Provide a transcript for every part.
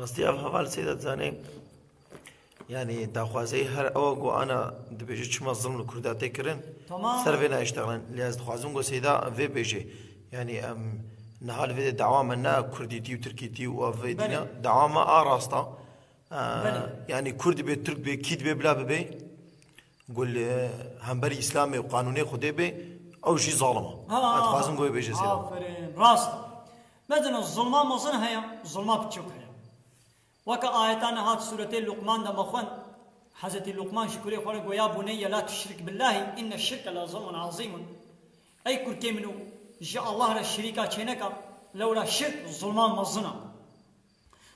راستی ئەم هەواڵ سێ دەتزانێ یعنی داخوازەی هەر ئەوە گۆ ئانا دەبێژێت چمە زڵم لە کووردا تێکردن سەر وێ نایشتەڵێن لێز دخوازم گۆ سێدا vê bêjê yani em nihal vê de dewame ne Kurdîtî û Tirkîtî û ev vê dîne dewame a rasta yani Kurd bê Türk bê kît bê bila bibe gul hemberî İslamê û qanûnê Xwedê bê ew jî zalim e dixwazim gû vê bêje sêda rast medin zulma mezin heye zulma biçûk heye weke ayetan hat suretê Luqman de mexwend Hazretî Luqman ji kurê xwe re goya buneyye la tuşrik billahi inne şirke la zulmun azîmun ey kurkê min û ji Allah re şirîka çêneka lewla şirk zulma mezin a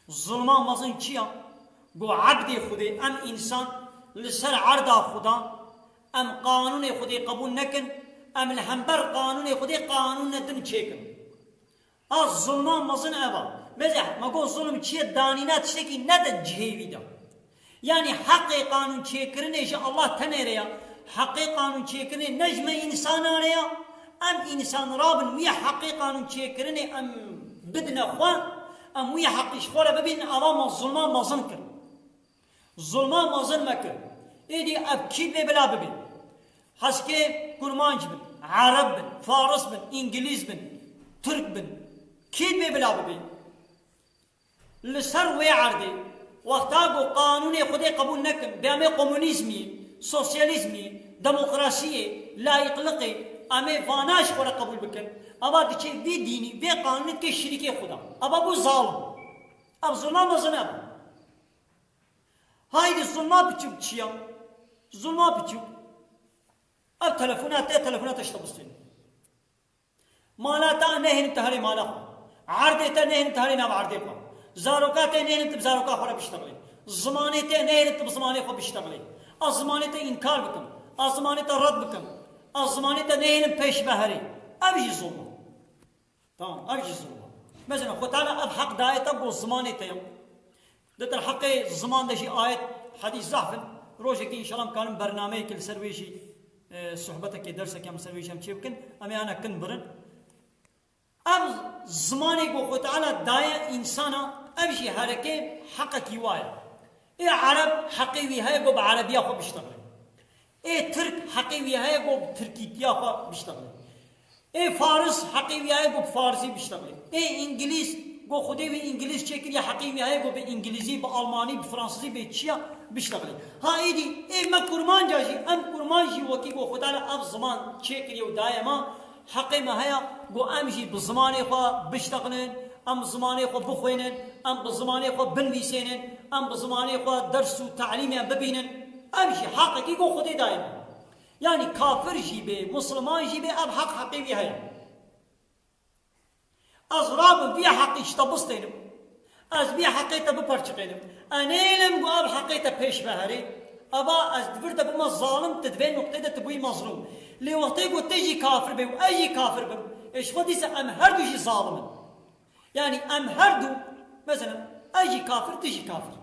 zulma mezin çi ya got abdê Xwedê em însan li ser erda Xweda em qanûnê Xwedê qebûl nekin em li hember qanûnê Xwedê qanûn nedin çêkin a zulma mezin eva mezeh me got zulm çi ye danîna tiştekî nedin cihêvî de yani haqqê qanûn çêkirinê ji Allah tenêre ya haqqê qanûn çêkirinê ne ji me însanan ya em însan rabin wî haqqê qanûn çêkirinê em bidine xwe em wî heqî ji xwe re bibînin ava me zulma mezin kir zulma mezin mekir êdî ev kî vê bila bibî heskê kurmanc bin Arab bin Faris bin İngiliz bin Türk bin kî vê bila bibî li ser wê erdê wexta got qanûnê Xwedê qebûl nekin bê em ê komûnîzmî sosyalîzmî demokrasiyê layıqlıqê em ê vana ji xwe re qebûl bikin ava diçe vê dînî vê qanûnê dike şirîkê Xweda ava bû zalim ev zulma mezin e haydi zulma biçûk çi ya zulma biçûk ev telefonat te telefonata ji te bistînin mala te nehênin te herê mala xwe erdê te nehênin te herê nav erdê xwe zaroka te nehênin te bi zaroka xwe re bişteqilî zimanê te nehênin te bi zimanê xwe bişteqilî a zimanê te înkar bikim a zimanê te red bikim a zimanê te nehênin pêş ve herê ev jî zulm tamam ev jî zulm mesela Xwe Teala ev heq daye te got zimanê te ya دتر حق زمان ده شي آيات حديث زحفن روجك إن شاء الله كانم برنامج كل سرويشي صحبتك درسك يا مسرويش هم شيء بكن أمي أنا كن برن أب زماني بو تعالى داية إنسانا أمشي حركة حقك يوايا إيه عرب حقي وياها جو بعربية خو بيشتغل إيه ترك حقي وياها جو بتركيتيا خو بيشتغل إيه فارس حقي وياها جو بفارسي بيشتغل إيه إنجليز گو خودی به انگلیس چکری حقیقی های گو به انگلیسی به آلمانی به فرانسیسی به چیا بشتغلی ها ایدی ای ما کرمان جاشی ام کرمان جی وکی گو خدا اف زمان چکری و دایما حقی ما هیا گو امشی به زمان خو بشتغلن ام زمان خو بخوینن ام به زمان خو بنویسینن ام به زمان خو درس و تعلیم ببینن امشی حقی گو خودی دایما یعنی کافر جی به مسلمان جی به اب حق حقیقی هیا از رابم بیا حقی شتابستینم از بیا حقیقت بپرچقینم انیلم گو اب حقیقت پیش بهری ابا از دورت بما ظالم تدوین نقطه ده تبوی مظلوم لی وقتی گو تجی کافر بیم اجی کافر بیم ايش خديسه ام هر دو جي ظالم يعني ام هر دو مثلا اجي كافر تجي كافر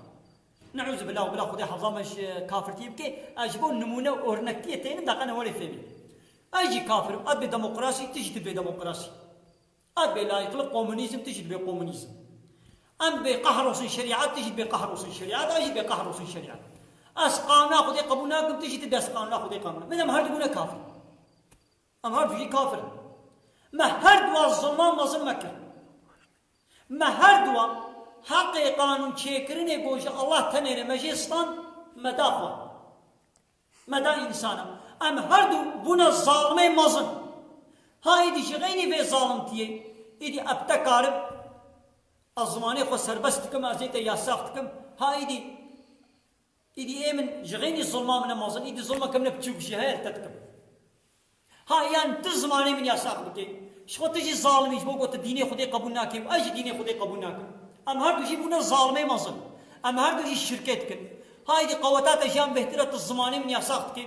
نعوذ بالله وبلا خدي حفظه مش كافر تيبكي اجبون نمونه اورنكتين دقنا ولا فيبي اجي كافر ابي ديمقراطي تجي تبي ديمقراطي أبي لا يطلق كومونيزم تجد بكومونيزم أم بقهروس الشريعات تجد بقهروس الشريعات أجد بقهروس الشريعات أسقانا خذي قبوناكم تجد بأسقانا خذي قامنا من أم هردونا كافر أم هردو كافر ما هردوا الظلمان مظلمك ما هردوا حقي قانون شكرني بوش الله تنير مجلسان مدافع مدى إنسانا أم هردو بنا الظالمين مظلم هايدي شغيني في ظالمتيه إيدي أبتكارب الزماني خو سربستكم أزيت ياساختكم هايدي إيمن شغيني ظلما من مازن إيدي ظلما كم نبتشوف شهاية تتكم هاي يعني تزماني من ياساختك شو تجي ظالمي شو قلت ديني خدي قبولناكم أجي ديني خدي قبولناكم أم هردو شي بونا ظالمي مازن أم هردو شي شركتكم هايدي قوتات أجيام بهترة الزماني من ياساختك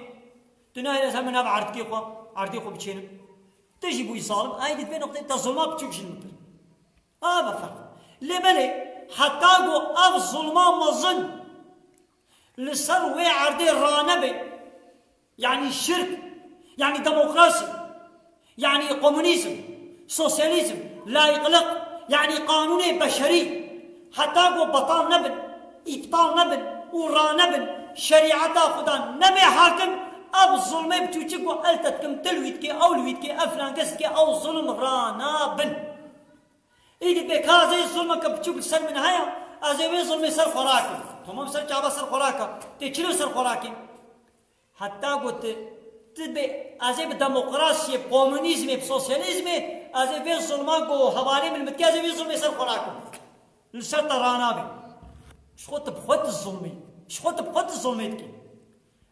تناهي لازم من أبعد كيخوا عردي خو بتشينم تجي بوي ظالم هايدي بين نقطة انت ظلمات بتشوف شنو هذا فرق لملي حتى قو اف ظلمان مظن لسر وي عردي رانبي يعني الشرك يعني ديمقراطي يعني كومونيزم سوسياليزم لا يقلق يعني قانون بشري حتى قو بطال نبن إبطال نبن ورا نبن شريعة خدا نبي حاكم أب الظلم بتوجيكو ألتتكم تلويتكي أو لويتكي أفلان كسكي أو ظلم رانا بن إيدي بكا زي الظلم كبتشوك سر من هيا أزي ظلم سر خوراكي تمام سر جابا سر خوراكا تيچلو سر خوراكي حتى قلت تبي أزي بديمقراطية بكومونيزم بسوسياليزم أزي في ظلمان كو حوالي من متكي أزي في ظلم سر خوراكي لسر ترانا بي شخوت بخوت الظلمي شخوت بخوت الظلميتكي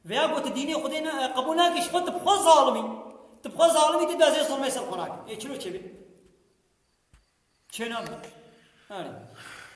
ويا قلت ديني خدينا قبولنا كي شخوت بخو ظالمي تبخو ظالمي تبي أزي ظلم سر خوراكي إيه شنو تبي؟ شنو؟ هاري